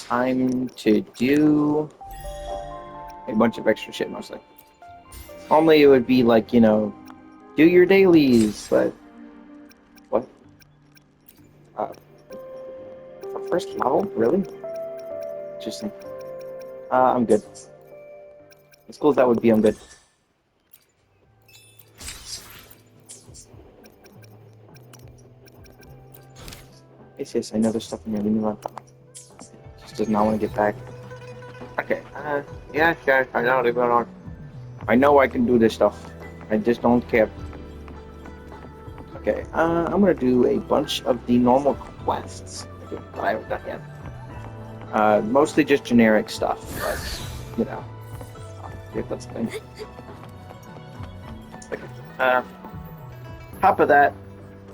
time to do a bunch of extra shit mostly. Normally it would be like, do your dailies, but what? Uh, for first level? Really? Interesting. I'm good. As cool as that would be, I'm good. Yes, I know there's stuff in here. Leave me alone. Just does not want to get back. Okay. Yeah, sure. I know. Leave me alone. I know I can do this stuff. I just don't care. Okay. I'm gonna do a bunch of the normal quests that I haven't done yet. Mostly just generic stuff, but if that's the thing. Okay. Top of that,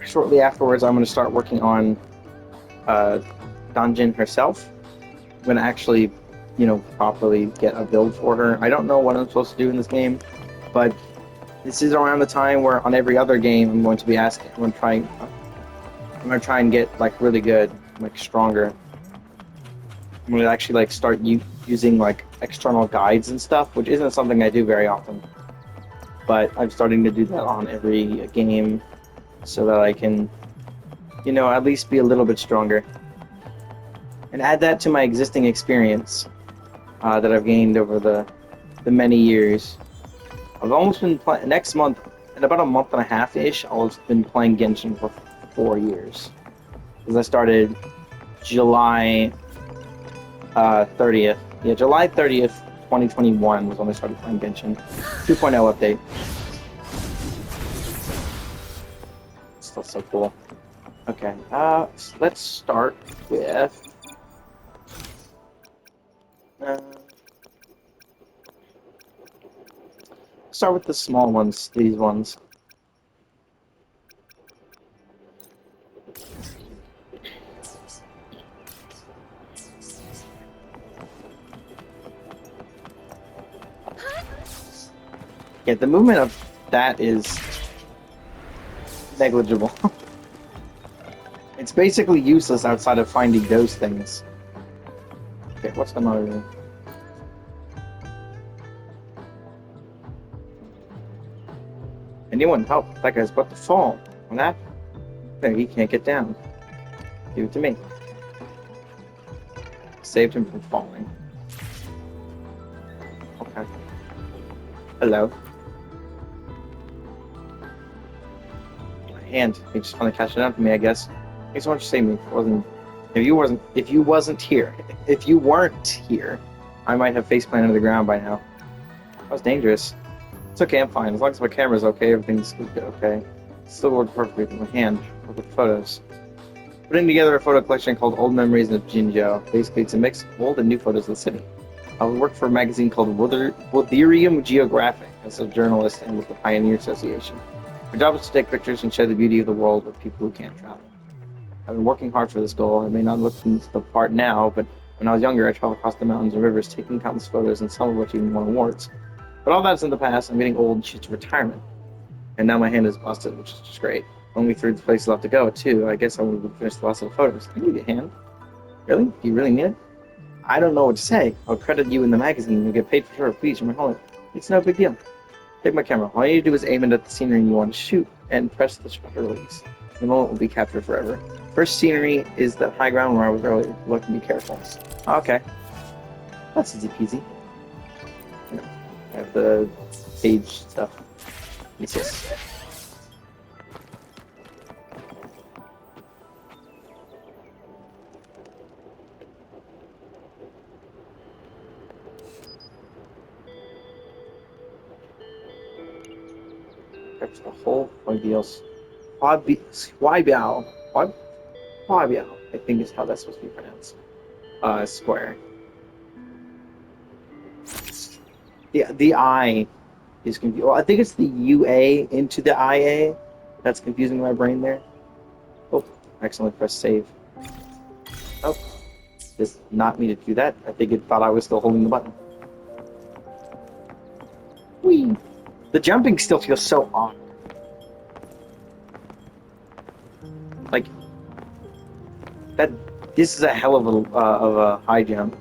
shortly afterwards, I'm gonna start working on Dungeon herself. I'm gonna actually, properly get a build for her. I don't know what I'm supposed to do in this game, but this is around the time where on every other game I'm going to be asking. I'm gonna try and get like really good, like stronger. I'm gonna actually like start using like external guides and stuff, which isn't something I do very often. But I'm starting to do that on every game so that I can, at least be a little bit stronger. And add that to my existing experience that I've gained over the many years. I've almost been playing next month, in about a month and a half ish. I've been playing Genshin for 4 years because I started July 30th. Yeah, July 30th, 2021 was when I started playing Genshin. 2.0 update. Still so cool. Okay, so let's start with. Start with the small ones, these ones. Yeah, the movement of that is negligible. It's basically useless outside of finding those things. Okay, what's the matter? Anyone help? That guy's about to fall. What happened? No, he can't get down. Give it to me. Saved him from falling. Okay. Hello. My hand. He just finally catching up to me, I guess. Thanks so much for saving me. If you weren't here, I might have face planted to the ground by now. That was dangerous. It's okay, I'm fine. As long as my camera's okay, everything's okay. Still worked perfectly with my hand with photos. Putting together a photo collection called Old Memories of Jinzhou. Basically, it's a mix of old and new photos of the city. I work for a magazine called Wutherium Geographic as a journalist and with the Pioneer Association. My job is to take pictures and share the beauty of the world with people who can't travel. I've been working hard for this goal. I may not look the part now, but when I was younger, I traveled across the mountains and rivers taking countless photos, and some of which even won awards. But all that's in the past. I'm getting old and shit to retirement. And now my hand is busted, which is just great. Only 3 places left to go, too. I guess I would finish the last of the photos. I need a hand. Really? Do you really need it? I don't know what to say. I'll credit you in the magazine. You'll get paid for sure. Please, hold it. It's no big deal. Take my camera. All you need to do is aim it at the scenery you want to shoot and press the shutter release. The moment will be captured forever. First scenery is the high ground where I was earlier. Look and be careful. Okay. That's easy peasy. I have the page stuff. Yes. That's the whole Huibiao. Huibiao, I think is how that's supposed to be pronounced. Square. The I is confused. Well, I think it's the UA into the IA that's confusing my brain there. Oh, I accidentally pressed save. Oh, does not mean to do that. I think it thought I was still holding the button. Whee! The jumping still feels so odd. Like, that This is a hell of a high jump.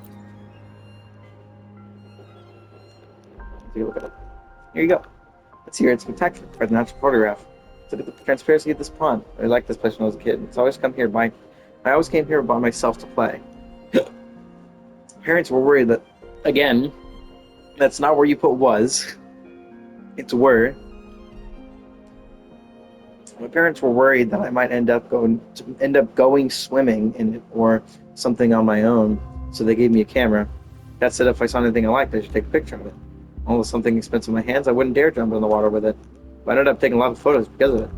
Take a look at it. Here you go. Let's hear it. Spectacular. For the natural photograph. Look at the transparency of this pond. I like this place when I was a kid. It's always come here by. I always came here by myself to play. Parents were worried that, again, that's not where you put was. It's were. My parents were worried that I might end up going swimming in it or something on my own, so they gave me a camera. That said, if I saw anything I liked, I should take a picture of it. Almost something expensive in my hands, I wouldn't dare jump in the water with it. But I ended up taking a lot of photos because of it.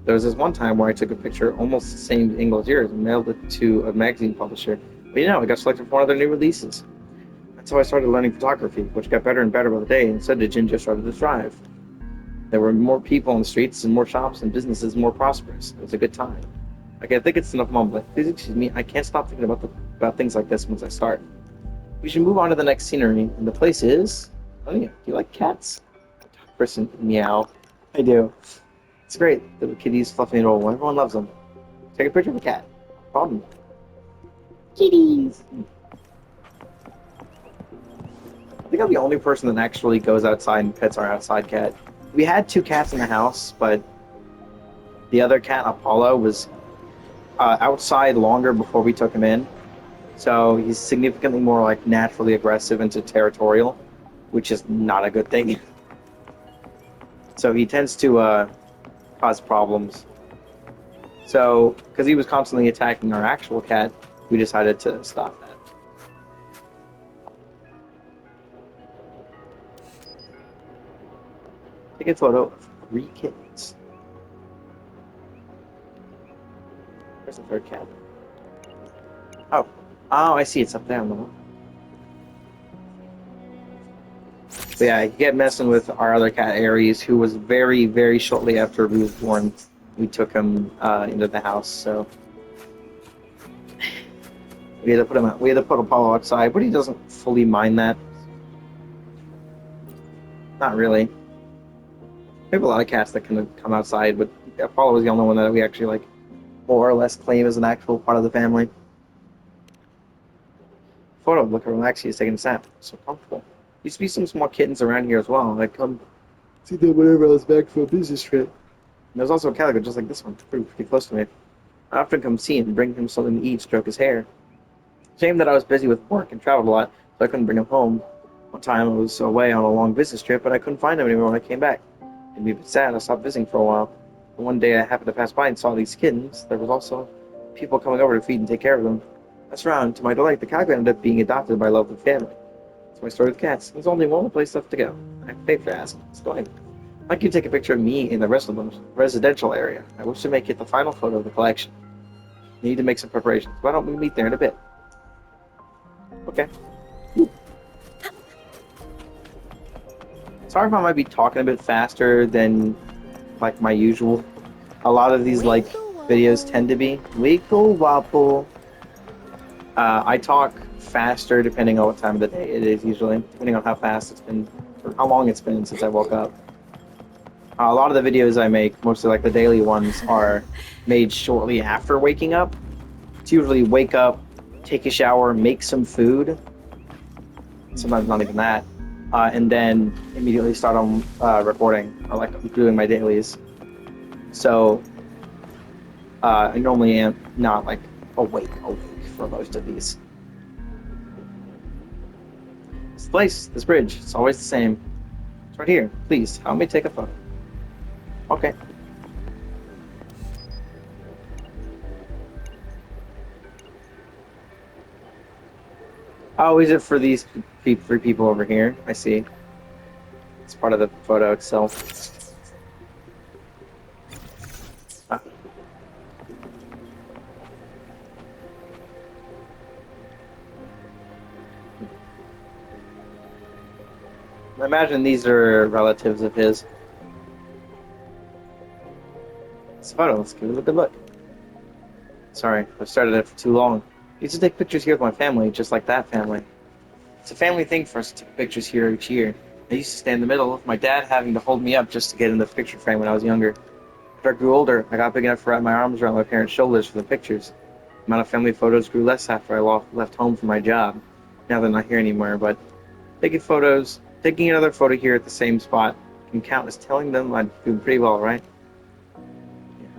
There was this one time where I took a picture almost the same angle as yours and mailed it to a magazine publisher. But I got selected for one of their new releases. That's how I started learning photography, which got better and better by the day, and so did Ginger started to thrive. There were more people on the streets and more shops and businesses more prosperous. It was a good time. I think it's enough moment, but please excuse me, I can't stop thinking about things like this once I start. We should move on to the next scenery, and the place is... Oh yeah, do you like cats? Person, meow. I do. It's great. The kitties fluffing it all. Everyone loves them. Take a picture of a cat. No problem. Kitties. I think I'm the only person that actually goes outside and pets our outside cat. We had 2 cats in the house, but the other cat, Apollo, was outside longer before we took him in. So he's significantly more like naturally aggressive and territorial, which is not a good thing. So he tends to cause problems. So, because he was constantly attacking our actual cat, we decided to stop that. Take a photo of 3 kittens. Where's the 3rd cat? Oh, I see. It's up there on the wall. But yeah, you get messing with our other cat, Aries, who was very, very shortly after we was born. We took him into the house, so we had to put him out. We had to put Apollo outside, but he doesn't fully mind that. Not really. We have a lot of cats that can come outside, but Apollo was the only one that we actually like more or less claim as an actual part of the family. Photo of looking relaxed, he's taking a nap. So comfortable. Used to be some small kittens around here as well. I come see them whenever I was back for a business trip. And there's also a calico just like this one, pretty close to me. I often come see him and bring him something to eat, stroke his hair. Shame that I was busy with work and traveled a lot, so I couldn't bring him home. One time I was away on a long business trip, but I couldn't find him anymore when I came back. It made me a bit sad. I stopped visiting for a while. And one day I happened to pass by and saw these kittens. There was also people coming over to feed and take care of them. That's around. To my delight, the calico ended up being adopted by a lovely family. That's my story with cats. There's only one place left to go. I paid for asking. It's going. I'd like you to take a picture of me in the residential area. I wish to make it the final photo of the collection. Need to make some preparations. Why don't we meet there in a bit? Okay. Sorry if I might be talking a bit faster than like my usual. A lot of these like videos tend to be. Wiggle wobble. I talk faster depending on what time of the day it is usually, depending on how fast it's been, or how long it's been since I woke up. A lot of the videos I make, mostly like the daily ones, are made shortly after waking up. It's usually wake up, take a shower, make some food, sometimes not even that, and then immediately start on recording, or like doing my dailies. So I normally am not like awake for most of these. This place, this bridge, it's always the same. It's right here. Please, help me take a photo. Okay. Oh, is it for these 3 people over here? I see. It's part of the photo itself. Ah. I imagine these are relatives of his. This photo, let's give it a good look. Sorry, I've started it for too long. I used to take pictures here with my family, just like that family. It's a family thing for us to take pictures here each year. I used to stand in the middle, with my dad having to hold me up just to get in the picture frame when I was younger. After I grew older, I got big enough to wrap my arms around my parents' shoulders for the pictures. amount of family photos grew less after I left home for my job. Now they're not here anymore, but taking another photo here at the same spot can count as telling them I'm doing pretty well, right? I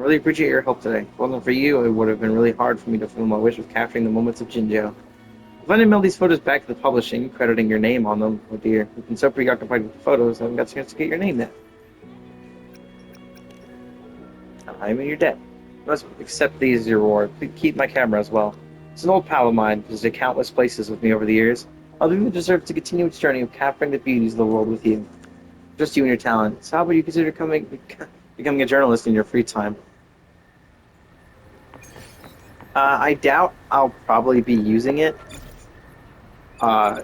really appreciate your help today. If it wasn't for you, it would have been really hard for me to fulfill my wish of capturing the moments of Jinjo. If I didn't mail these photos back to the publishing, crediting your name on them, oh dear, we've been so preoccupied with the photos, I haven't got a chance to get your name yet. I'm in your debt. You must accept these as your reward. Please keep my camera as well. It's an old pal of mine, visited countless places with me over the years. I'll even deserve to continue its journey of capturing the beauties of the world with you. Just you and your talent. So how would you consider becoming a journalist in your free time? I doubt I'll probably be using it,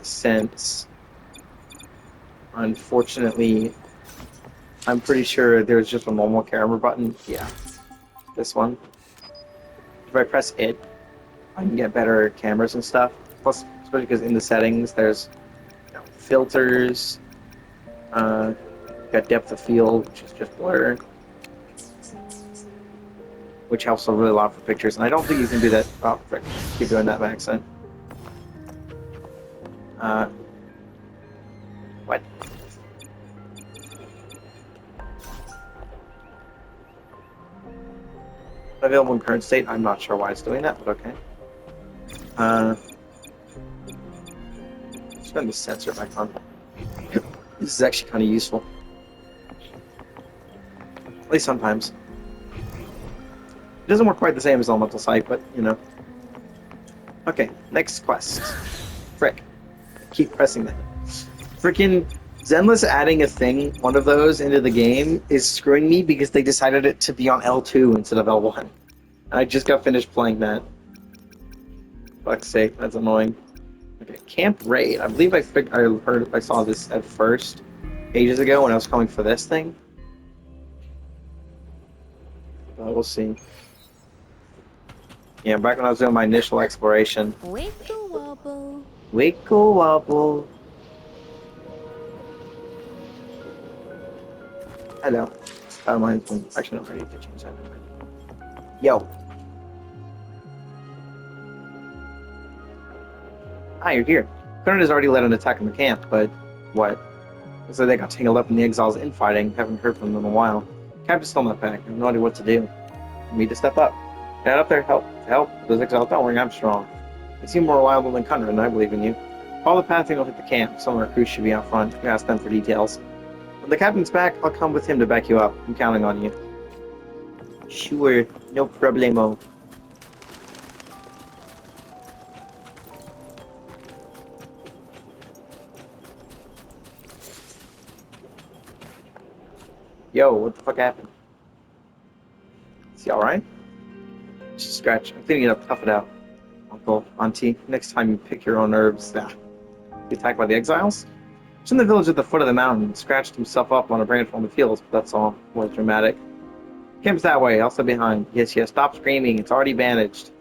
since, unfortunately, I'm pretty sure there's just a normal camera button. Yeah, this one. If I press it, I can get better cameras and stuff. Plus, especially because in the settings, there's filters, got depth of field, which is just blur, which helps a really lot for pictures. And I don't think you can do that. Oh, frick. Keep doing that by accident. What? Available in current state. I'm not sure why it's doing that, but okay. Just turn the sensor back on. This is actually kind of useful. At least sometimes. It doesn't work quite the same as Elemental Sight, but, you know. Okay, next quest. Frick. Keep pressing that. Frickin' Zenless adding one of those into the game is screwing me because they decided it to be on L2 instead of L1. I just got finished playing that. Fuck's sake, that's annoying. Okay, Camp Raid. I believe I saw this at first ages ago when I was coming for this thing. We'll see. Yeah, back when I was doing my initial exploration. Wickle wobble. Wickle wobble. Hello. Mine's been actually not ready to change that. Yo. Hi, you're here. Conan has already led an attack on the camp, but what? So they got tangled up in the exiles infighting. Haven't heard from them in a while. Captain's still not back. I have no idea what to do. I need to step up. Get up there, help. Those exiles, don't worry, I'm strong. You seem more reliable than Conrad, and I believe in you. Follow the path and you'll hit the camp. Some of our crew should be out front. You ask them for details. When the captain's back, I'll come with him to back you up. I'm counting on you. Sure, no problemo. Yo, what the fuck happened? Is he alright? Just a scratch. I'm cleaning it up. Tough it out. Uncle, Auntie, next time you pick your own herbs. Be attacked by the exiles? He's in the village at the foot of the mountain. Scratched himself up on a branch from the fields, but that's all. More dramatic. Camp's that way. Also behind. Yes, stop screaming. It's already bandaged.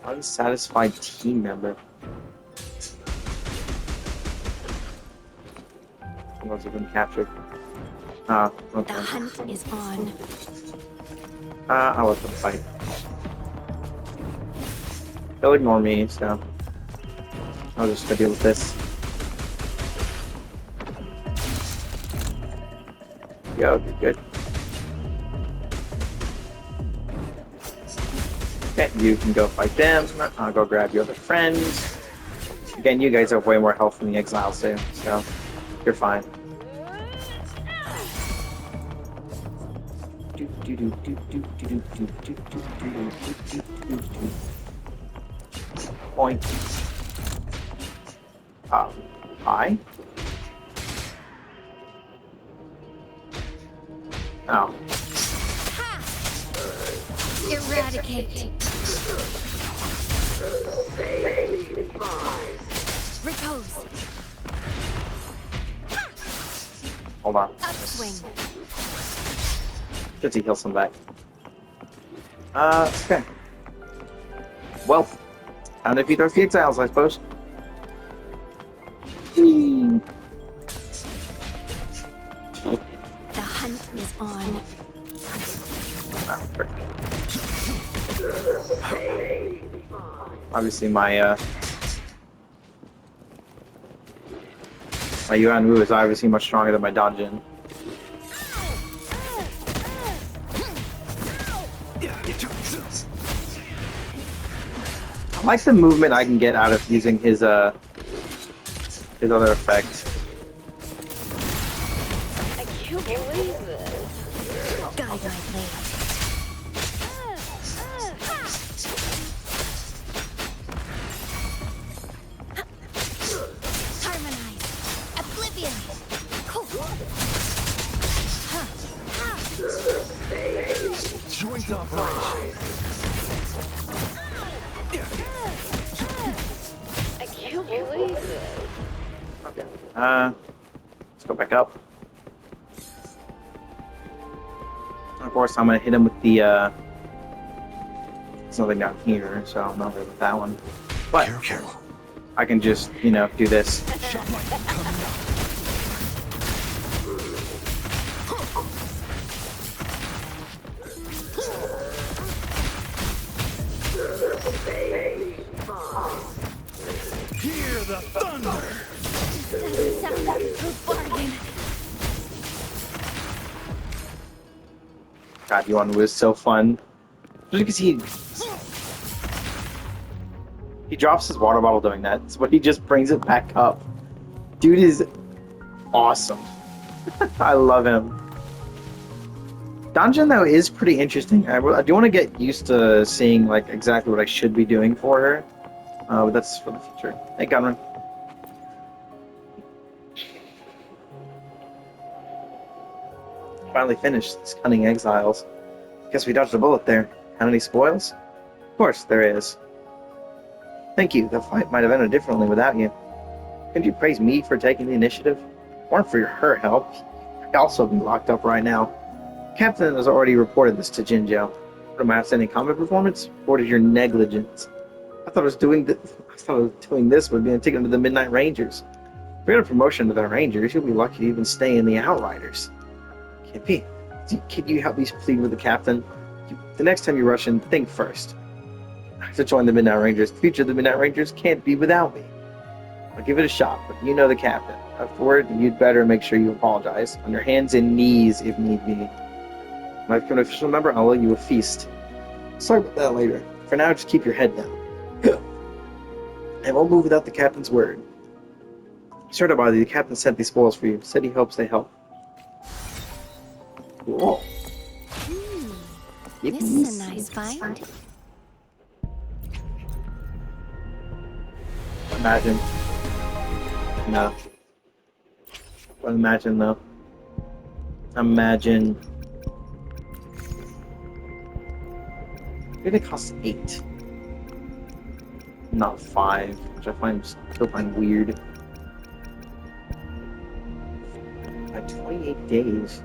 Unsatisfied team member. Someone's been captured. Okay. The hunt is on. I'll let them fight. They'll ignore me, so I'll just go deal with this. Yo, you're good. Okay, you can go fight them. I'll go grab your other friends. Again, you guys have way more health than the exiles do, so you're fine. Point. I? Oh. Eradicate. Repose. Hold on. Upswing. Good to heal some back. Okay. Well, time to defeat the exiles, I suppose. Whee! The hunt is on. Obviously, my Yuan Wu is obviously much stronger than my Danjin. I like the movement I can get out of using his other effect. I can't believe this. Guide my blade. Harmonize. Oblivion. Joint operation. I can't believe this. Okay. Let's go back up. Of course, I'm gonna hit him with the. There's nothing down here, so I'm not good with that one. But Careful. I can just, do this. Shot lightning coming up. Hear the thunder. Doesn't sound like a good bargain. God, Yuan was so fun. Just because he drops his water bottle doing that, but he just brings it back up. Dude is awesome. I love him. Danjin though is pretty interesting. I do want to get used to seeing like exactly what I should be doing for her, but that's for the future. Hey, Gunrun. Finally finished these cunning exiles. Guess we dodged a bullet there. Had any spoils? Of course there is. Thank you. The fight might have ended differently without you. Couldn't you praise me for taking the initiative? Weren't for her help, I'd also be locked up right now. Captain has already reported this to Jinzhou. What my outstanding combat performance? Reported your negligence. I thought I was doing this would be taken to the Midnight Rangers. If we get a promotion to the Rangers, you'll be lucky to even stay in the Outriders. Can't be. Can you help me plead with the captain? The next time you rush in, think first. I have to join the Midnight Rangers. The future of the Midnight Rangers can't be without me. I'll give it a shot, but you know the captain. Afterward, you'd better make sure you apologize. On your hands and knees, if need be. When I become an official member, I'll owe you a feast. Sorry about that later. For now, just keep your head down. I won't move without the captain's word. Sorry to bother you. The captain sent these spoils for you. Said he hopes they help. Cool. This is a nice find. Imagine. No. But imagine though. Imagine. Maybe it costs 8. Not 5, which I still find weird. At 28 days.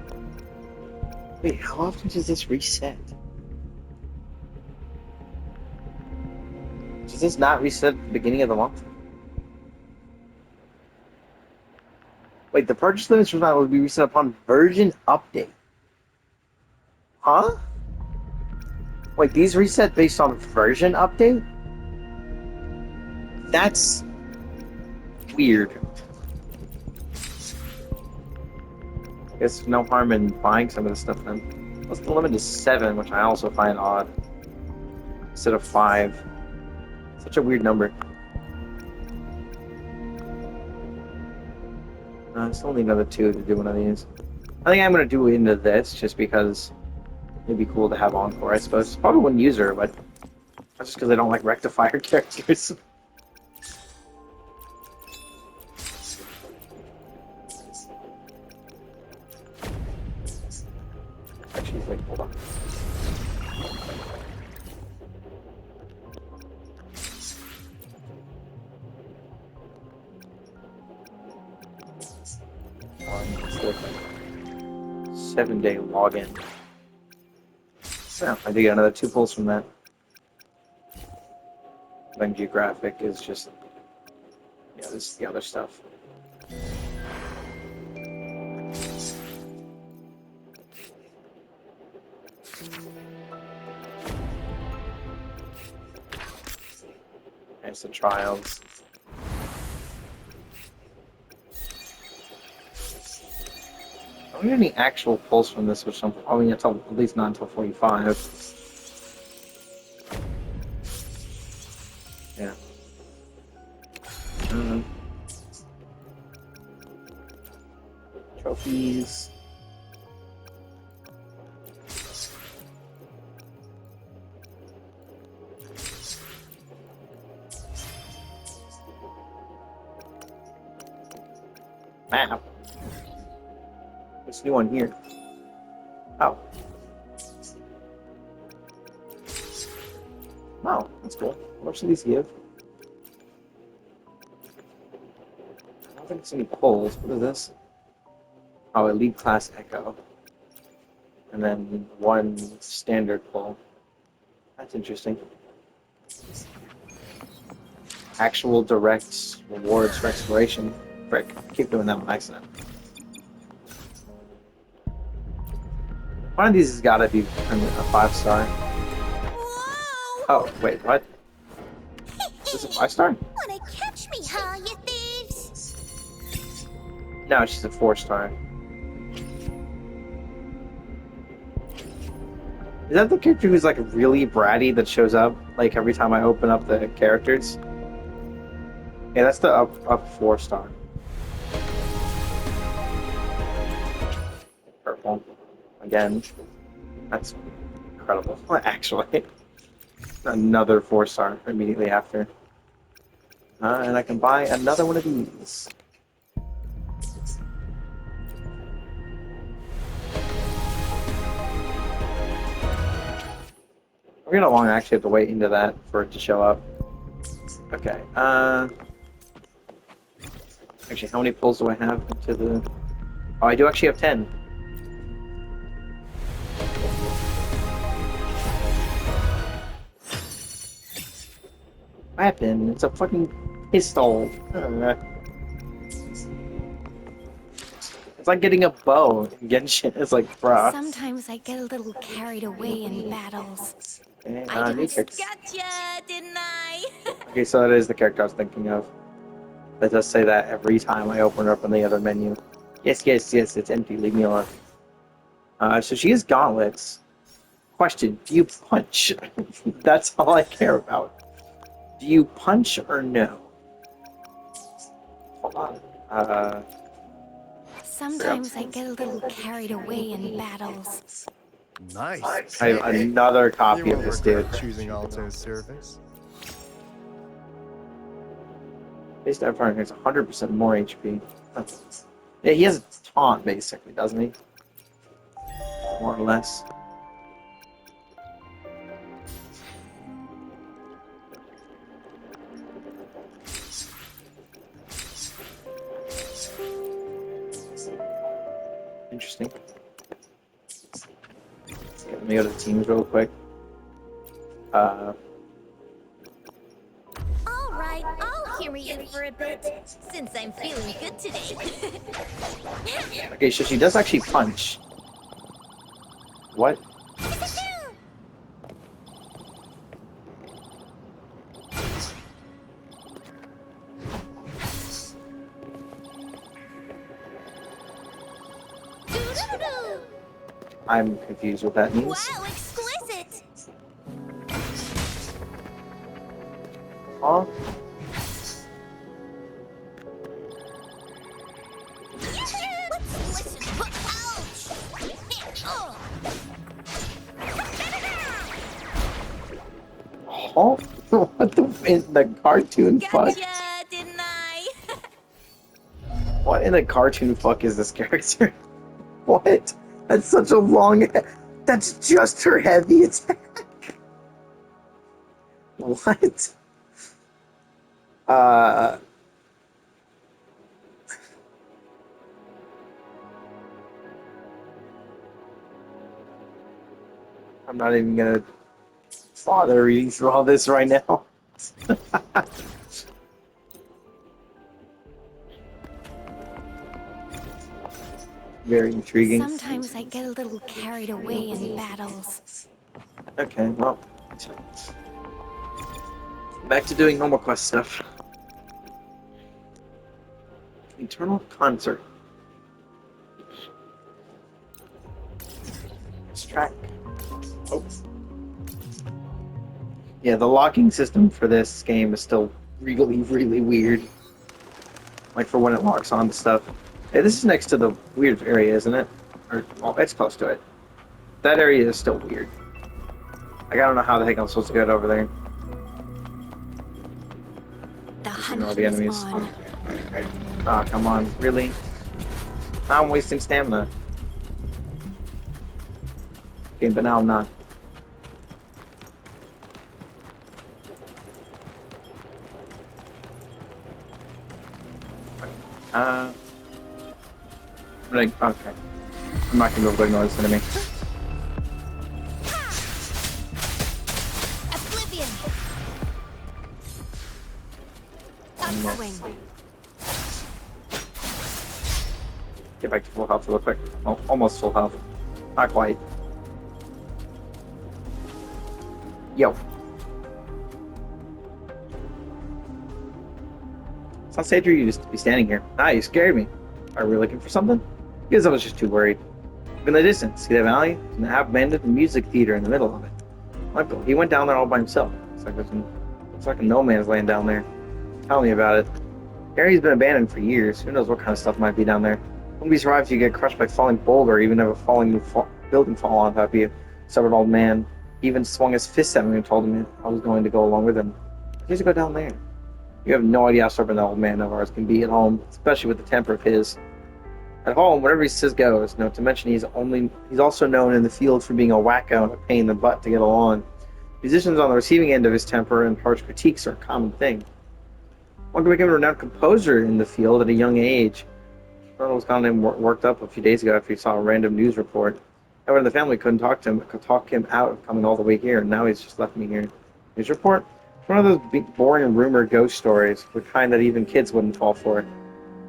Wait, how often does this reset? Does this not reset at the beginning of the month? Wait, the purchase limits will be reset upon version update. Huh? Wait, these reset based on version update? That's weird. Guess no harm in buying some of this stuff then. What's the limit is 7, which I also find odd. Instead of 5. Such a weird number. I still need another 2 to do one of these. I think I'm going to do into this just because it'd be cool to have Encore, I suppose. Probably wouldn't use her, but that's just because I don't like Rectifier characters. Actually, wait, hold on. It's 7-day login. Yeah, I did get another 2 pulls from that. Then geographic is just, yeah, this is the other stuff. It's the trials. I don't get any actual pulls from this, which I'm probably until at least not until 45. Yeah. Trophies. Map. What's new on here? Oh. Wow, that's cool. How much do these give? I don't think it's any pulls. What is this? Oh, Elite Class Echo. And then one standard pull. That's interesting. Actual direct rewards for exploration. Frick, I keep doing that on accident. One of these has got to be a 5-star. Whoa! Oh, wait, what? Is this a 5-star? Wanna catch me, huh, you thieves? No, she's a 4-star. Is that the character who's like really bratty that shows up like every time I open up the characters? Yeah, that's the up 4-star. Purple. Again. That's incredible. Actually. Another 4-star immediately after. And I can buy another one of these. We're gonna long actually have to wait into that for it to show up. Okay. Actually, how many pulls do I have into the? Oh, I do actually have 10. Weapon. It's a fucking pistol. It's like getting a bow in Genshin. It's like, bruh. Sometimes I get a little carried away in battles. Okay, I new just character. gotcha, didn't I? Okay, so that is the character I was thinking of. That does say that every time I open it up in the other menu. Yes, yes, yes, it's empty. Leave me alone. So she has gauntlets. Question, do you punch? That's all I care about. Do you punch or no? Hold on. Sometimes I get a little carried away in battles. Nice. I have another You copy of won't this dude. regret choosing Alto's service. Base Dive Fire has 100% more HP. Yeah, he has a taunt, basically, doesn't he? More or less. Interesting. Okay, let me go to the teams real quick. All right, I'll hear you for a bit, since I'm feeling good today. Okay, so she does actually punch. What? I'm confused what that means. Wow, exquisite! Huh? Oh, what the in the cartoon fuck? Gotcha, didn't I? What in the cartoon fuck is this character? What? That's such a long. That's just her heavy attack. What? I'm not even gonna bother reading through all this right now. Very intriguing. Sometimes I get a little carried away in battles. Okay, well. Back to doing normal quest stuff. Eternal Concert. Track. Oh. Yeah, the locking system for this game is still really, really weird. Like for when it locks onto stuff. Hey, this is next to the weird area, isn't it? Or, well, it's close to it. That area is still weird. Like, I don't know how the heck I'm supposed to get over there. The You know, hunt the is enemies. on. Oh, come on. Really? Now I'm wasting stamina. Okay, but now I'm not. Like, okay. I'm not gonna be able to ignore this enemy. Oblivion. Upswing. Get back to full health real quick. Oh, almost full health. Not quite. Yo. It's not safe for you just to be standing here. Ah, you scared me. Are we looking for something? Because I was just too worried. Look in the distance. See that valley? There's an abandoned music theater in the middle of it. Michael, he went down there all by himself. Looks like a no man's land down there. Tell me about it. The area's been abandoned for years. Who knows what kind of stuff might be down there. Wouldn't be surprised if you get crushed by falling boulder or even have a falling building fall on top of you. Stubborn old man. He even swung his fist at me and told me I was going to go along with him. He used to go down there. You have no idea how stubborn that old man of ours can be at home, especially with the temper of his. At home, whatever he says goes. Not to mention he's also known in the field for being a wacko and a pain in the butt to get along. Musicians on the receiving end of his temper and harsh critiques are a common thing. One could become a renowned composer in the field at a young age. Ronald was kind of worked up a few days ago after he saw a random news report. Everyone in the family couldn't talk to him, but could talk him out of coming all the way here, and now he's just left me here. News report? It's one of those big, boring rumor ghost stories, the kind that even kids wouldn't fall for.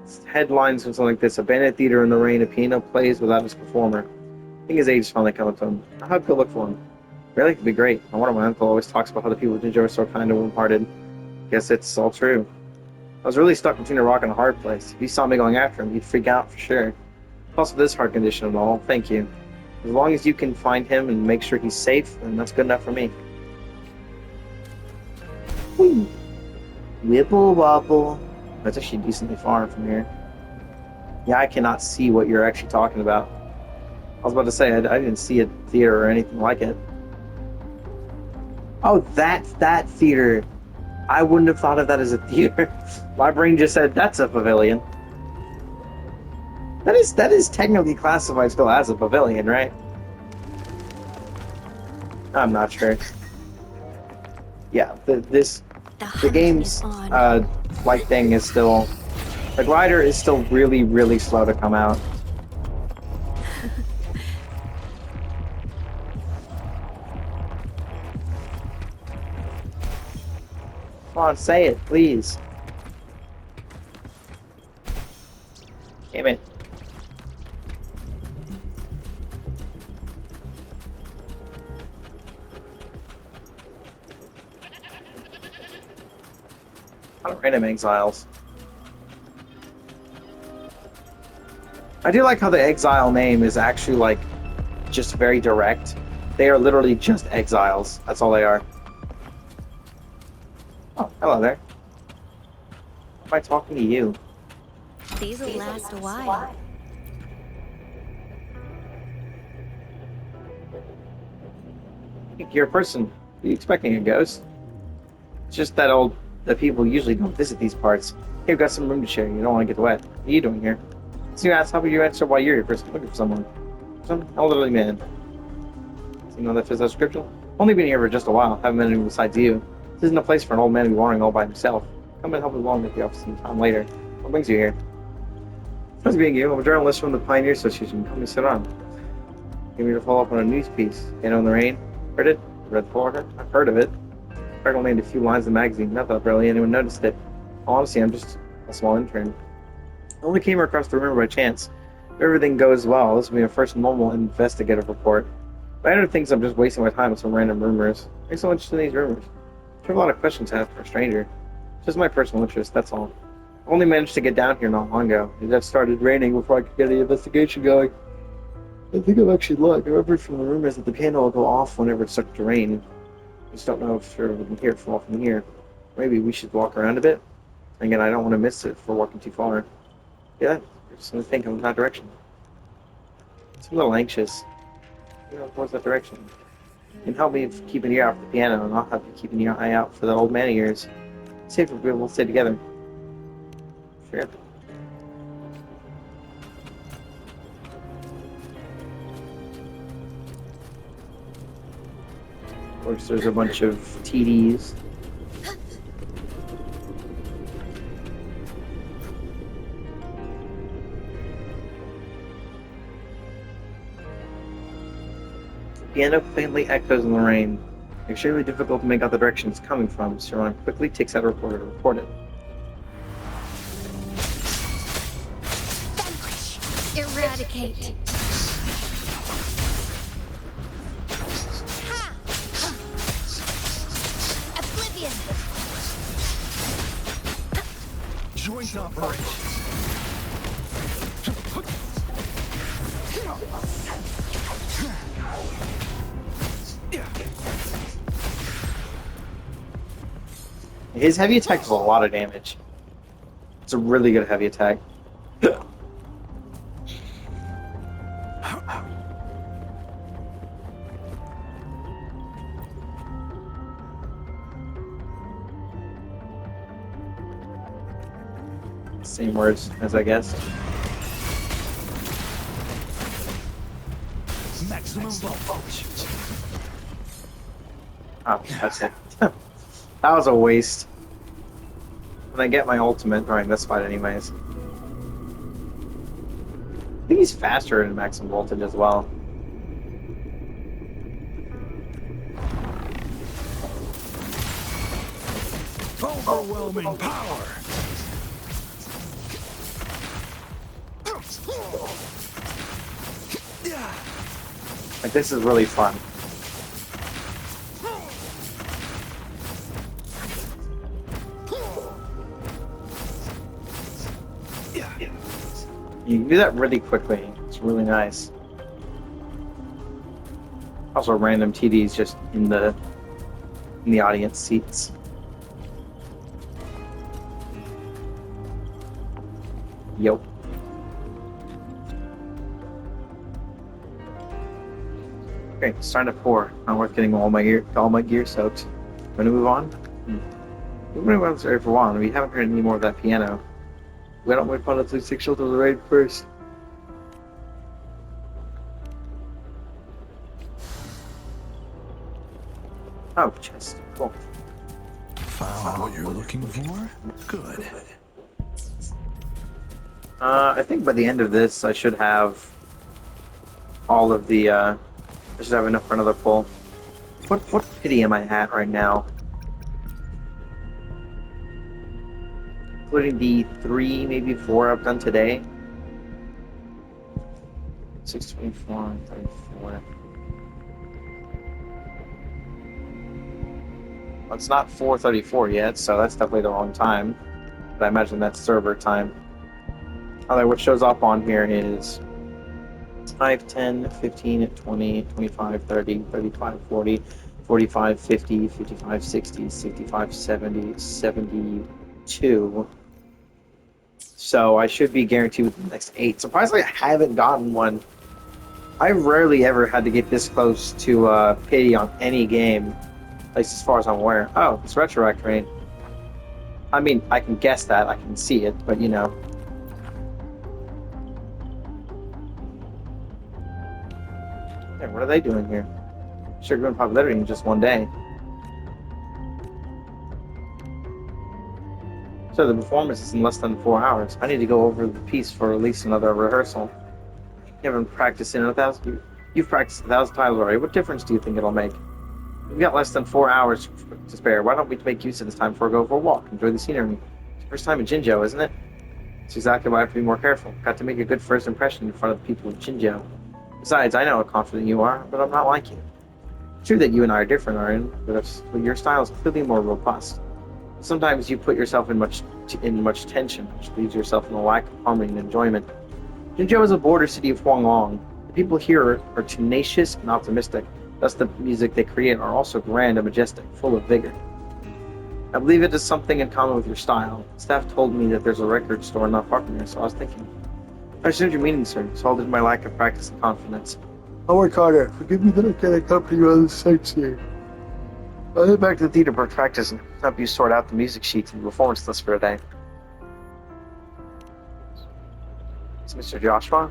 It's headlines or something like this: abandoned theater in the rain, a piano plays without its performer. I think his age is finally coming to him. I hope he'll look for him. Really? It'd be great. I wonder, my uncle always talks about how the people of Jinjo are so kind and warm-hearted. Guess it's all true. I was really stuck between a rock and a hard place. If you saw me going after him, you'd freak out for sure. Plus, with this heart condition and all, thank you. As long as you can find him and make sure he's safe, then that's good enough for me. Whee! Wibble wobble. That's actually decently far from here. Yeah, I cannot see what you're actually talking about. I was about to say, I didn't see a theater or anything like it. Oh, that's that theater. I wouldn't have thought of that as a theater. My brain just said, that's a pavilion. That is technically classified still as a pavilion, right? I'm not sure. Yeah, the game's light thing is still... The glider is still really, really slow to come out. Come on, say it, please. Damn it. Random exiles. I do like how the exile name is actually like just very direct. They are literally just exiles. That's all they are. Oh, hello there. Why am I talking to you? These will last a while. You're a person. Are you expecting a ghost? It's just that the people usually don't visit these parts. Hey, we've got some room to share. You don't want to get wet. What are you doing here? So you ask, how about you answer why you're here first? Looking for someone. Some elderly man. So you know that fits that description? Only been here for just a while. Haven't met anyone besides you. This isn't a place for an old man to be wandering all by himself. Come and help us along at the office sometime later. What brings you here? Nice being you. I'm a journalist from the Pioneer Association. Come and sit on. Came here to follow up on a news piece. Piano in the Rain. Heard it? Read the Florida? I've heard of it. Article named a few lines in the magazine. Not that barely anyone noticed it. Honestly, I'm just a small intern. I only came across the rumor by chance. If everything goes well, this will be my first normal investigative report. But I don't think I'm just wasting my time with some random rumors. Why are you so interested in these rumors? I have a lot of questions to ask for a stranger. Just my personal interest, that's all. I only managed to get down here not long ago. It just started raining before I could get the investigation going. I think I'm actually lucky. I remember from the rumors that the piano will go off whenever it starts to rain. I just don't know if sure we can hear it fall from here. Maybe we should walk around a bit. Again, I don't want to miss it for walking too far. Yeah, I'm just gonna think in that direction. It's a little anxious. Towards that direction. You can help me keep an ear out for the piano, and I'll help you keep an eye out for the old man of yours. See if we'll stay together. Sure. Of course, there's a bunch of TDs. The piano faintly echoes in the rain. Extremely difficult to make out the direction it's coming from. Siron quickly takes out a recorder to report it. Vanquish! Eradicate! Ha! Oblivion! Joint operation. His heavy attack does a lot of damage. It's a really good heavy attack. Same words as I guessed. Maximum voltage. Oh, that's it. That was a waste. When I get my ultimate during this fight anyways. I think he's faster in maximum voltage as well. Overwhelming power. Like, this is really fun. You can do that really quickly. It's really nice. Also, random TDs just in the audience seats. Yep. Okay, it's starting to pour. Not worth getting all my gear soaked. Gonna move on. We've been around this area for a while, and we haven't heard any more of that piano. Why don't we find out the 6 shelter of the raid first? Oh, chest. Cool. Found what you're looking for? Good. I think by the end of this, I should have all of the, I should have enough for another pull. What pity am I at right now? Including the 3, maybe 4 I've done today. 624, 34. Well, it's not 4:34 yet, so that's definitely the wrong time. But I imagine that's server time. Although what shows up on here is 5, 10, 15, 20, 25, 30, 35, 40, 45, 50, 55, 60, 65, 70, 72. So I should be guaranteed with the next 8. Surprisingly, I haven't gotten one. I rarely ever had to get this close to pity on any game, at least as far as I'm aware. Oh, it's Retroact Rain. I mean, I can guess that, I can see it, but you know. Hey, what are they doing here? Sure, growing popularity in just one day. So the performance is in less than 4 hours. I need to go over the piece for at least another rehearsal. You haven't practiced in 1,000. You've practiced 1,000 times already. What difference do you think it'll make? We've got less than 4 hours to spare. Why don't we make use of this time for a go for a walk? Enjoy the scenery. It's the first time in Jinzhou, isn't it? It's exactly why I have to be more careful. Got to make a good first impression in front of the people of Jinzhou. Besides, I know how confident you are, but I'm not like you. True that you and I are different, Aryan, but your style is clearly more robust. Sometimes you put yourself in much tension, which leaves yourself in a lack of harmony and enjoyment. Jinzhou is a border city of Huanglong. The people here are tenacious and optimistic. Thus, the music they create are also grand and majestic, full of vigor. I believe it is something in common with your style. Staff told me that there's a record store not far from here, so I was thinking. I understand your meaning, sir. Salted my lack of practice and confidence. I'll work harder. Forgive me that I can't accompany you on the sightseeing. I'll head back to the theater for practice and help you sort out the music sheets and performance list for a day. It's Mr. Joshua?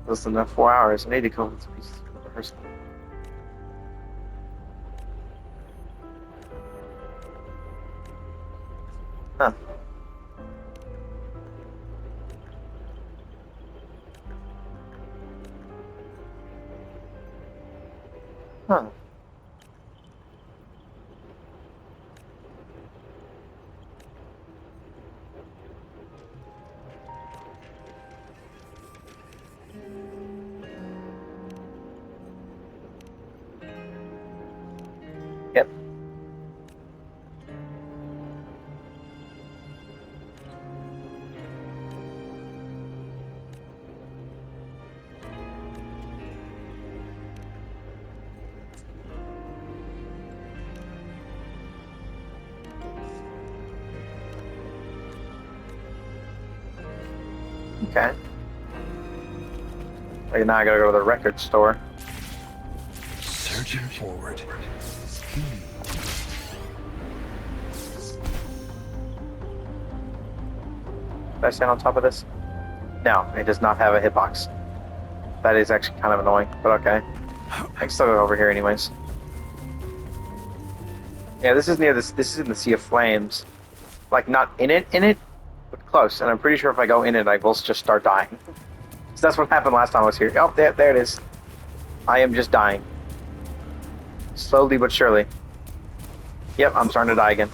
Less than 4 hours. I need to go to rehearsal. Huh. Huh. Yep. Okay. Okay, now I gotta go to the record store. Surging forward. Did I stand on top of this? No, it does not have a hitbox. That is actually kind of annoying, but okay. I can still go over here anyways. Yeah, this is near this. This is in the Sea of Flames. Like, not in it, but close. And I'm pretty sure if I go in it, I will just start dying. So that's what happened last time I was here. Oh, there it is. I am just dying. Slowly but surely. Yep, I'm starting to die again.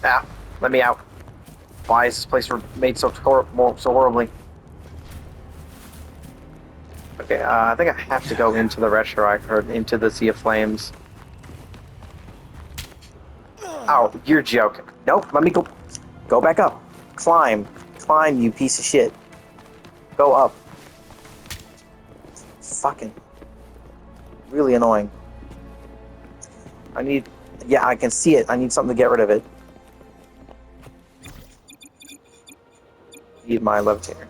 Ah, let me out. Why is this place made so horribly? Okay, I think I have to go into the restaurant, or into the Sea of Flames. Oh, you're joking. Nope, let me go. Go back up. Climb. Climb, you piece of shit. Go up. Fucking. Really annoying. I need... Yeah, I can see it. I need something to get rid of it. Need my levitator.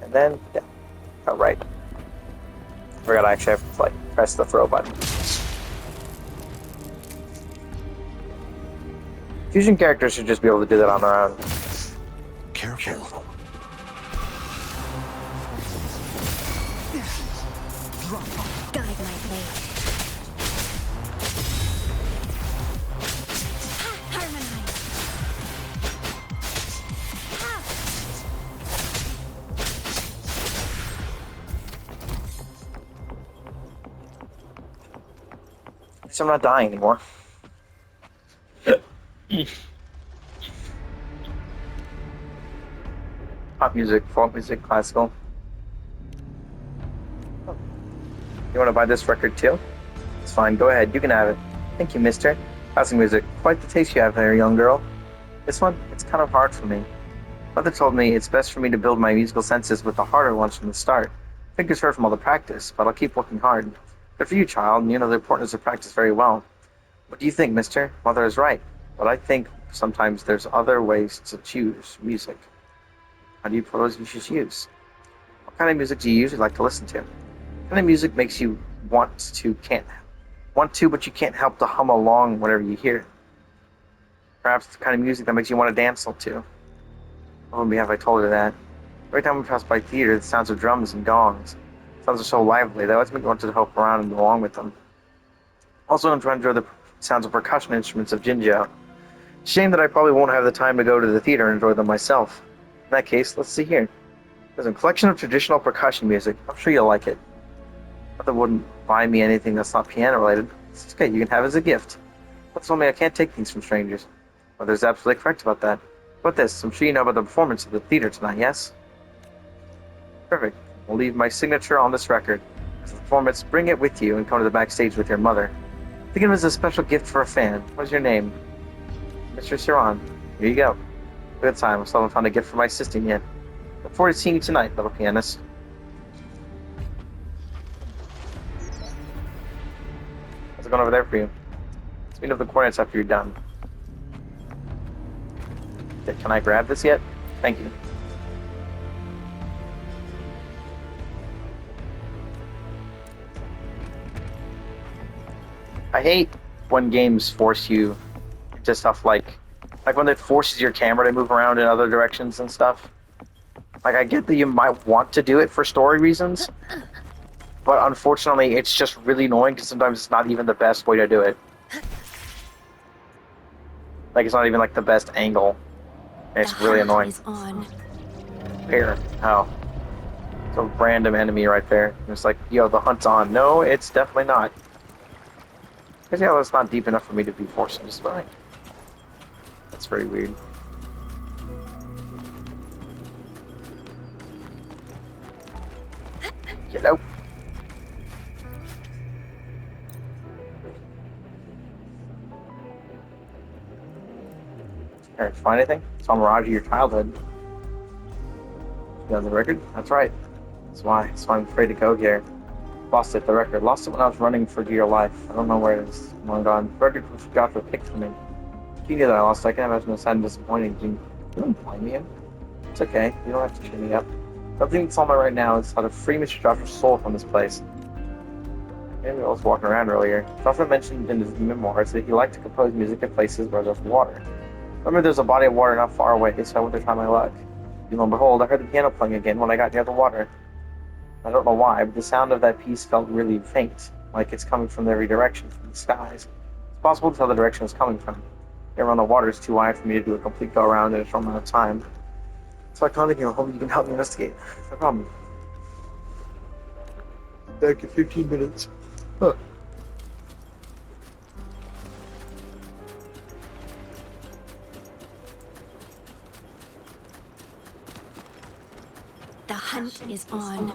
And then, yeah. Oh, right. I forgot I actually have to, like, press the throw button. Fusion characters should just be able to do that on their own. Careful. Guide my blade. Harmonize. So I'm not dying anymore. Pop music, folk music, classical. Oh. You want to buy this record too? It's fine, go ahead, you can have it. Thank you, mister. Classical music, quite the taste you have there, young girl. This one, it's kind of hard for me. Mother told me it's best for me to build my musical senses with the harder ones from the start. Fingers hurt from all the practice, but I'll keep working hard. Good for you, child, and you know the importance of practice very well. What do you think, mister? Mother is right. But I think sometimes there's other ways to choose music. How do you propose you should use? What kind of music do you usually like to listen to? What kind of music makes you want to, but you can't help to hum along whenever you hear it? Perhaps the kind of music that makes you want to dance to. I wouldn't be have I told her that. Every time we pass by theater, the sounds of drums and gongs. Sounds are so lively, they always make me want to hop around and go along with them. Also, I'm trying to enjoy the sounds of percussion instruments of Jinzhou. Shame that I probably won't have the time to go to the theater and enjoy them myself. In that case, let's see here. There's a collection of traditional percussion music. I'm sure you'll like it. Mother wouldn't buy me anything that's not piano related. It's okay, you can have it as a gift. But told me I can't take things from strangers. Mother's absolutely correct about that. But this, I'm sure you know about the performance of the theater tonight, yes? Perfect. I'll leave my signature on this record. As a performance, bring it with you and come to the backstage with your mother. Think of it as a special gift for a fan. What's your name? Mr. Siron. Here you go. Good time. I still haven't found a gift for my assistant yet. Look forward to seeing you tonight, little pianist. How's it going over there for you? Let's meet up the coordinates after you're done. Can I grab this yet? Thank you. I hate when games force you to stuff like when it forces your camera to move around in other directions and stuff. Like, I get that you might want to do it for story reasons, but unfortunately it's just really annoying because sometimes it's not even the best way to do it. Like, it's not even like the best angle. And it's really annoying. Here. Oh. It's a random enemy right there. It's like, yo, the hunt's on. No, it's definitely not. Because, yeah, it's not deep enough for me to be forced into spying. That's very weird. Get out. Alright, find anything? Saw Mirage of your childhood. You on the record? That's right. That's why I'm afraid to go here. Lost it, the record. Lost it when I was running for dear life. I don't know where it is. Long gone. The record was forgot to pick for me. If you knew that I lost it, I can imagine it was sad and disappointing. You don't blame me. It's okay. You don't have to cheer me up. Something that's on my right now is how to free Mr. Josh's soul from this place. Maybe I was walking around earlier. Joshua mentioned in his memoirs that he liked to compose music at places where there's water. Remember, there's a body of water not far away, so I went to try my luck. And lo and behold, I heard the piano playing again when I got near the water. I don't know why, but the sound of that piece felt really faint, like it's coming from every direction, from the skies. It's possible to tell the direction it's coming from. Here around the water is too wide for me to do a complete go-around in a short amount of time. So I contacted you, hoping you can help me investigate. No problem. Back in 15 minutes. Huh. The hunt is on.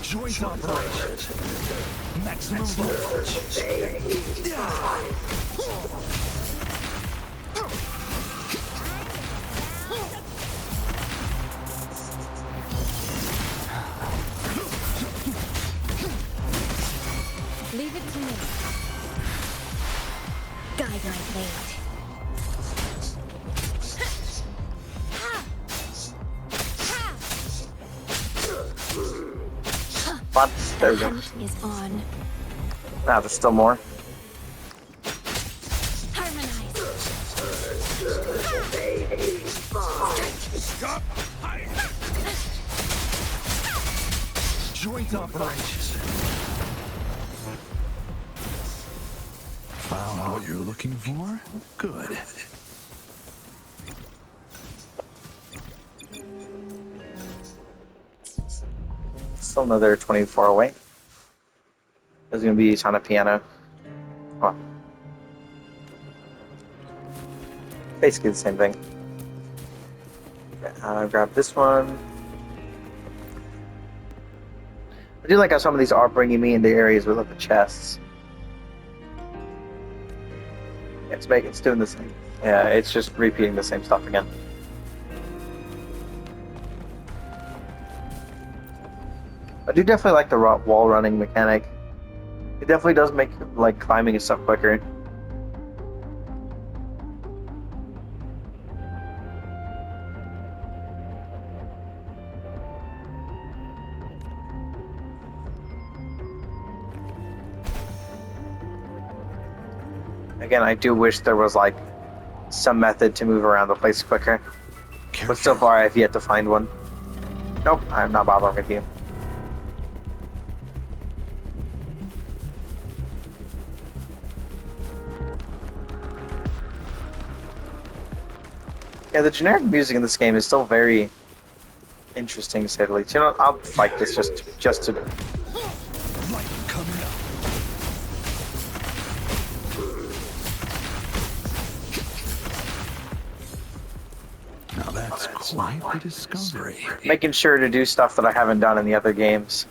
Joint operations. Maximum voltage. Leave it to me. Guide my blade. What? There we The go. hunt is on. Ah, there's still more. Harmonize. Joint operations. Found what you're looking for? Good. Still another 24 away. There's gonna be a ton of piano. Oh. Basically the same thing. Grab this one. I do like how some of these are bringing me into areas with the chests. It's doing the same. Yeah, it's just repeating the same stuff again. I do definitely like the wall running mechanic. It definitely does make like climbing and stuff quicker. Again, I do wish there was like some method to move around the place quicker. But so far I have yet to find one. Nope, I'm not bothering with you. Yeah, the generic music in this game is still very interesting to say the least. You know, I'll fight this just to Quite the discovery. Making sure to do stuff that I haven't done in the other games.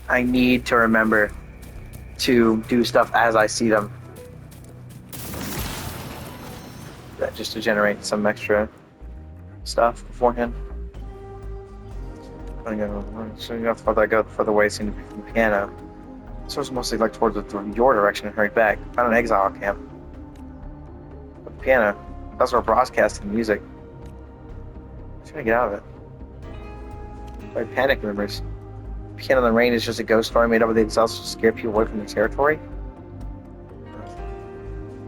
I need to remember to do stuff as I see them. That just to generate some extra stuff beforehand. I'm gonna go further away, seem to be from the piano. So it's mostly like towards your direction and hurried back. Found an exile camp. But the piano. That's our broadcasting music. I'm trying to get out of it. My panic rumors. Piano in the Rain is just a ghost story made up of the exiles to scare people away from their territory.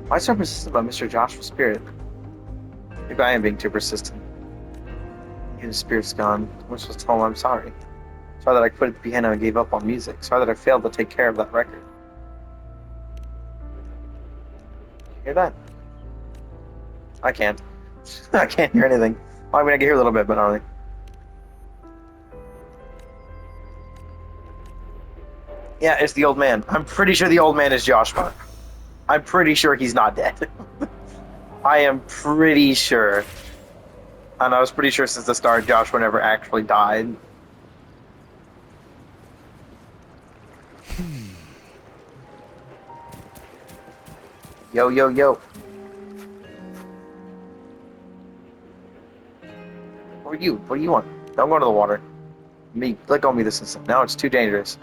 Why so persistent about Mr. Joshua's spirit? Maybe I am being too persistent. His spirit's gone. I wish I was told him I'm sorry. Sorry that I quit the piano and gave up on music. Sorry that I failed to take care of that record. You hear that? I can't. I can't hear anything. Well, I mean, I can hear a little bit, but not really. Yeah, it's the old man. I'm pretty sure the old man is Joshua. I'm pretty sure he's not dead. I am pretty sure. And I was pretty sure since the start Joshua never actually died. Yo, yo, yo. What are you? What do you want? Don't go to the water. Let go of me this instant. No, it's too dangerous.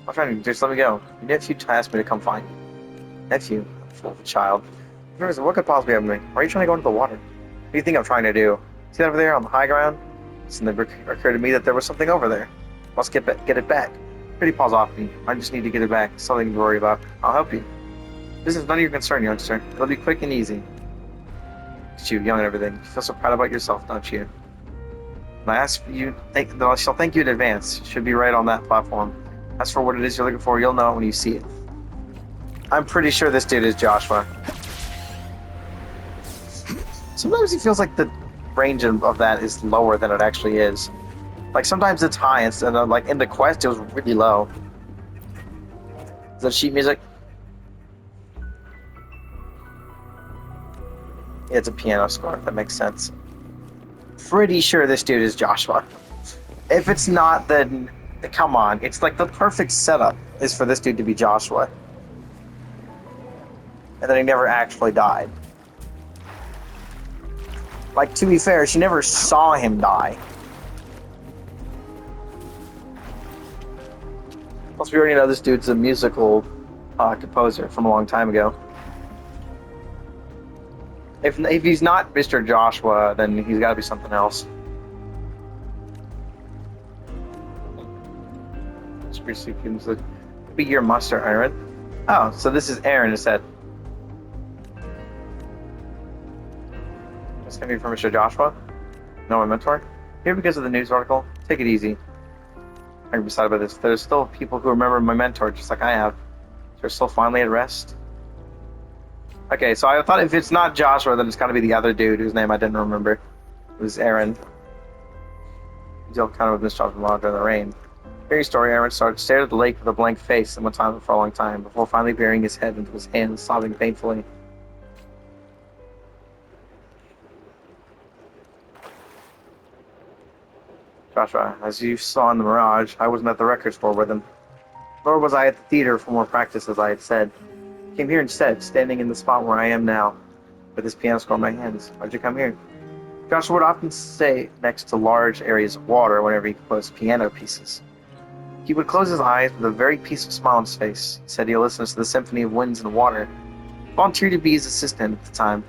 I'm trying to just let me go. Your nephew asked me to come find you. Nephew? Fool of a child. What could possibly happen to me? Why are you trying to go into the water? What do you think I'm trying to do? See that over there on the high ground? It occurred to me that there was something over there. Must get it back. Pretty paws off me. I just need to get it back. Something to worry about. I'll help you. This is none of your concern, youngster. It'll be quick and easy. It's you, young and everything. You feel so proud about yourself, don't you? And I shall thank you in advance. It should be right on that platform. As for what it is you're looking for, you'll know it when you see it. I'm pretty sure this dude is Joshua. Sometimes he feels like the range of that is lower than it actually is. Like sometimes it's high, and like in the quest it was really low. Is that sheet music? Yeah, it's a piano score. That makes sense. Pretty sure this dude is Joshua. If it's not, then come on. It's like the perfect setup is for this dude to be Joshua. And then he never actually died. Like, to be fair, she never saw him die. Plus, we already know this dude's a musical composer from a long time ago. If he's not Mr. Joshua, then he's got to be something else. Be your muster, Aaron. Oh, so this is Aaron instead. Just coming from Mr. Joshua? No, my mentor? Here because of the news article? Take it easy. I can be sad about this. There's still people who remember my mentor just like I have. They're still finally at rest. Okay, so I thought if it's not Joshua, then it's got to be the other dude whose name I didn't remember. It was Aaron. He's all kind of with Miss Joshua Lodge in the rain. Hearing story, Aaron stared at the lake with a blank face and went silent for a long time, before finally burying his head into his hands, sobbing painfully. Joshua, as you saw in the Mirage, I wasn't at the record store with him. Nor was I at the theater for more practice, as I had said. I came here instead, standing in the spot where I am now, with this piano score in my hands. Why'd you come here? Joshua would often stay next to large areas of water whenever he composed piano pieces. He would close his eyes with a very peaceful smile on his face. He said he listened to the symphony of winds and water. He volunteered to be his assistant at the time.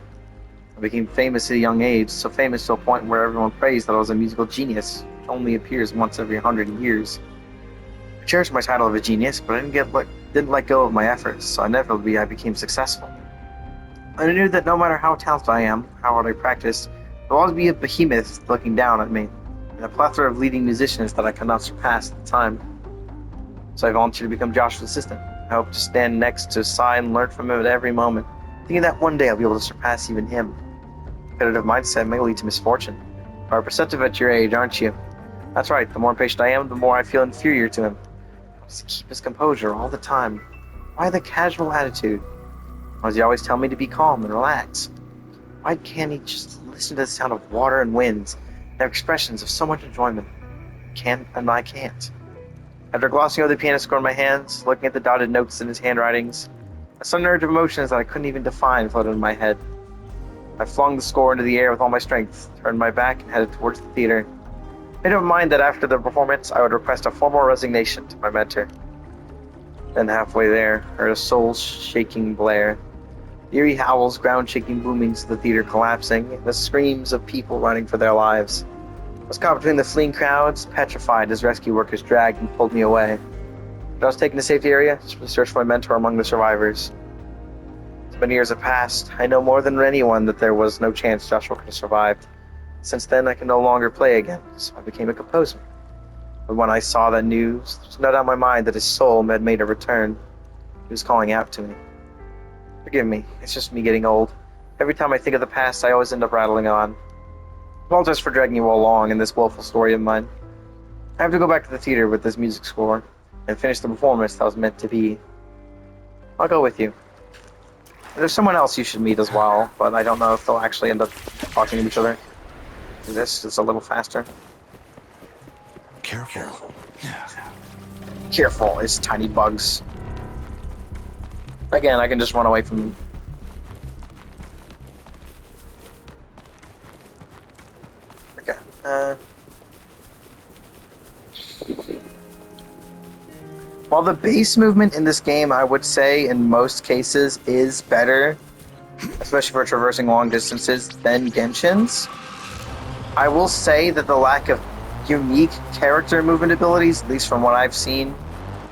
I became famous at a young age, so famous to a point where everyone praised that I was a musical genius, which only appears once every 100 years. I cherished my title of a genius, but I didn't let go of my efforts, so inevitably I became successful. I knew that no matter how talented I am, how hard I practiced, there will always be a behemoth looking down at me, and a plethora of leading musicians that I could not surpass at the time. So I volunteered to become Joshua's assistant. I hope to stand next to Sai and learn from him at every moment, thinking that one day I'll be able to surpass even him. Competitive mindset may lead to misfortune. You are perceptive at your age, aren't you? That's right, the more impatient I am, the more I feel inferior to him. He wants to keep his composure all the time. Why the casual attitude? Why does he always tell me to be calm and relax? Why can't he just listen to the sound of water and winds, They're expressions of so much enjoyment. I can't. After glossing over the piano score in my hands, looking at the dotted notes in his handwritings, a sudden urge of emotions that I couldn't even define floated in my head. I flung the score into the air with all my strength, turned my back, and headed towards the theater. I made up my mind that after the performance, I would request a formal resignation to my mentor. Then halfway there, heard a soul-shaking blare. Eerie howls, ground-shaking boomings of the theater collapsing, and the screams of people running for their lives. I was caught between the fleeing crowds, petrified as rescue workers dragged and pulled me away. But I was taken to a safety area to search for my mentor among the survivors. As many years have passed, I know more than anyone that there was no chance Joshua could have survived. Since then, I can no longer play again, so I became a composer. But when I saw that news, there was no doubt in my mind that his soul had made a return. He was calling out to me. Forgive me, it's just me getting old. Every time I think of the past, I always end up rattling on. I apologize for dragging you all along in this woeful story of mine. I have to go back to the theater with this music score and finish the performance that was meant to be. I'll go with you. There's someone else you should meet as well, but I don't know if they'll actually end up talking to each other. This is a little faster. Careful. Careful, it's tiny bugs. Again, I can just run away from... Okay. While the base movement in this game, I would say, in most cases, is better, especially for traversing long distances, than Genshin's, I will say that the lack of unique character movement abilities, at least from what I've seen,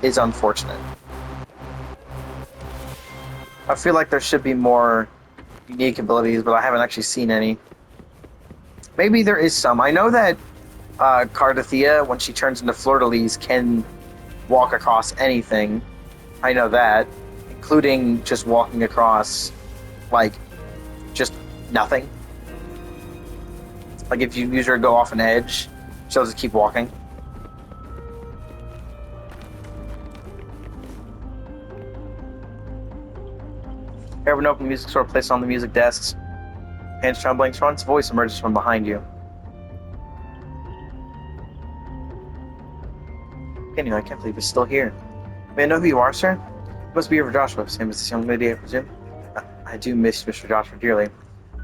is unfortunate. I feel like there should be more unique abilities, but I haven't actually seen any. Maybe there is some. I know that Cardathea, when she turns into Fleur-de-Lis, can walk across anything. I know that, including just walking across, like, just nothing. Like, if you use her to go off an edge, she'll just keep walking. Everyone open the music store placed on the music desks. Hands trembling, Tron's voice emerges from behind you. Anyway, I can't believe he's still here. May I know who you are, sir? You must be here for Joshua, same as this young lady, I presume. I do miss Mr. Joshua dearly.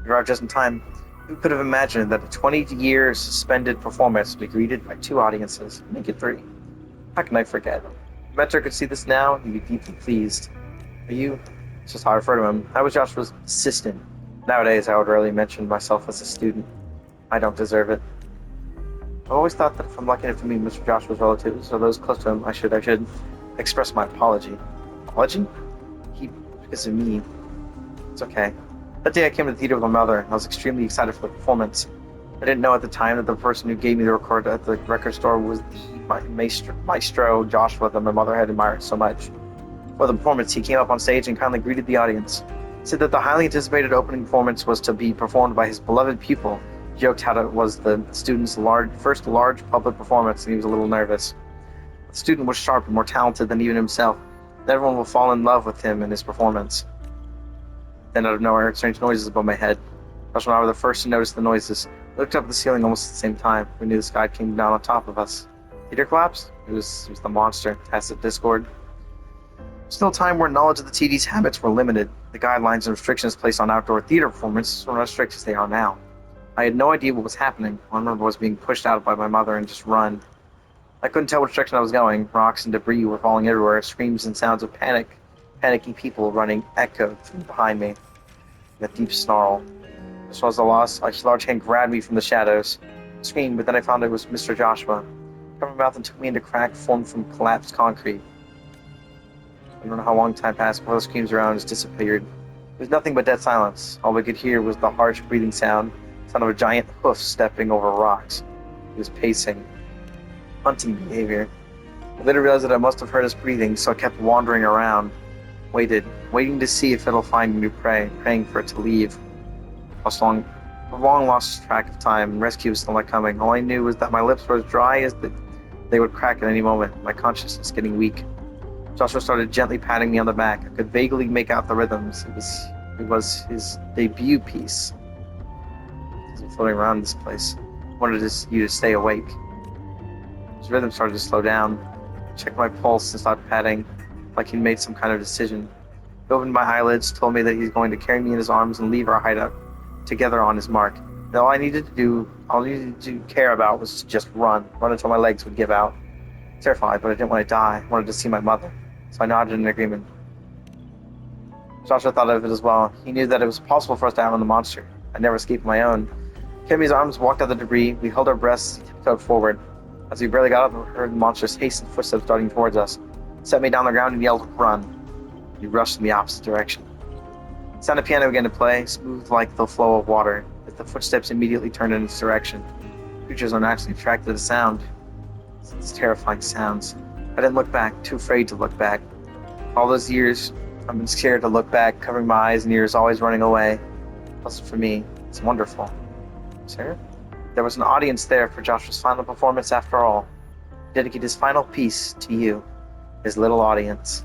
You arrived just in time. Who could have imagined that a 20-year suspended performance would be greeted by 2 audiences, make it 3? How can I forget? If Mentor could see this now, he'd be deeply pleased. Are you? It's just how I refer to him. I was Joshua's assistant. Nowadays, I would rarely mention myself as a student. I don't deserve it. I've always thought that if I'm lucky enough to meet Mr. Joshua's relatives or those close to him, I should express my apology. Apology? Because of me. It's okay. That day I came to the theater with my mother, and I was extremely excited for the performance. I didn't know at the time that the person who gave me the record at the record store was the maestro Joshua that my mother had admired so much. For the performance, he came up on stage and kindly greeted the audience. He said that the highly anticipated opening performance was to be performed by his beloved pupil. He joked how it was the student's first large public performance, and he was a little nervous. The student was sharp and more talented than even himself, and everyone will fall in love with him and his performance. Then out of nowhere, I heard strange noises above my head. Joshua and I were the first to notice the noises. We looked up at the ceiling almost at the same time. We knew the sky came down on top of us. Theater collapsed? It was the monster, tacit discord. Still a time where knowledge of the TD's habits were limited. The guidelines and restrictions placed on outdoor theater performance were not as strict as they are now. I had no idea what was happening. All I remember was being pushed out by my mother and just run. I couldn't tell which direction I was going. Rocks and debris were falling everywhere. Screams and sounds of panicking people running echoed from behind me. A deep snarl. This was a loss. A large hand grabbed me from the shadows. I screamed, but then I found it was Mr. Joshua. He covered my mouth and took me into a crack formed from collapsed concrete. I don't know how long time passed before the screams around us disappeared. There was nothing but dead silence. All we could hear was the harsh breathing sound of a giant hoof stepping over rocks. He was pacing. Hunting behavior. I later realized that I must have heard his breathing, so I kept wandering around. Waiting to see if it'll find new prey, praying for it to leave. I've long lost track of time, and rescue was still not coming. All I knew was that my lips were as dry as they would crack at any moment, my consciousness getting weak. Joshua started gently patting me on the back. I could vaguely make out the rhythms. It was his debut piece. He's floating around this place. wanted you to stay awake. His rhythm started to slow down. Checked my pulse and started patting, like he'd made some kind of decision. He opened my eyelids, told me that he's going to carry me in his arms and leave our hideout together on his mark. And all I needed to care about was to just run until my legs would give out. Terrified, but I didn't want to die. I wanted to see my mother, so I nodded in agreement. Joshua thought of it as well. He knew that it was possible for us to outrun the monster. I'd never escaped my own. He carried me in his arms, walked out the debris. We held our breaths, tiptoed forward. As we barely got up, we heard the monster's hastened footsteps darting towards us. He set me down on the ground and yelled, "Run!" He rushed in the opposite direction. The sound of piano began to play, smooth like the flow of water, as the footsteps immediately turned in its direction. Creatures are naturally attracted to sound. It's terrifying sounds. I didn't look back, too afraid to look back. All those years, I've been scared to look back, covering my eyes and ears, always running away. Plus, for me, it's wonderful. Sir? There was an audience there for Joshua's final performance after all. Dedicate his final piece to you, his little audience.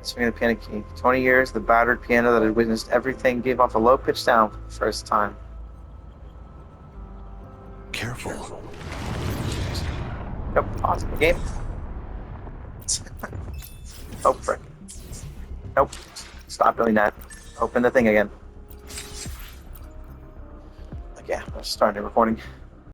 Swinging the piano key. 20 years, the battered piano that had witnessed everything gave off a low-pitched sound for the first time. Careful. Nope, pause the game. Oh, frick. Nope. Stop doing that. Open the thing again. Okay, let's start the recording.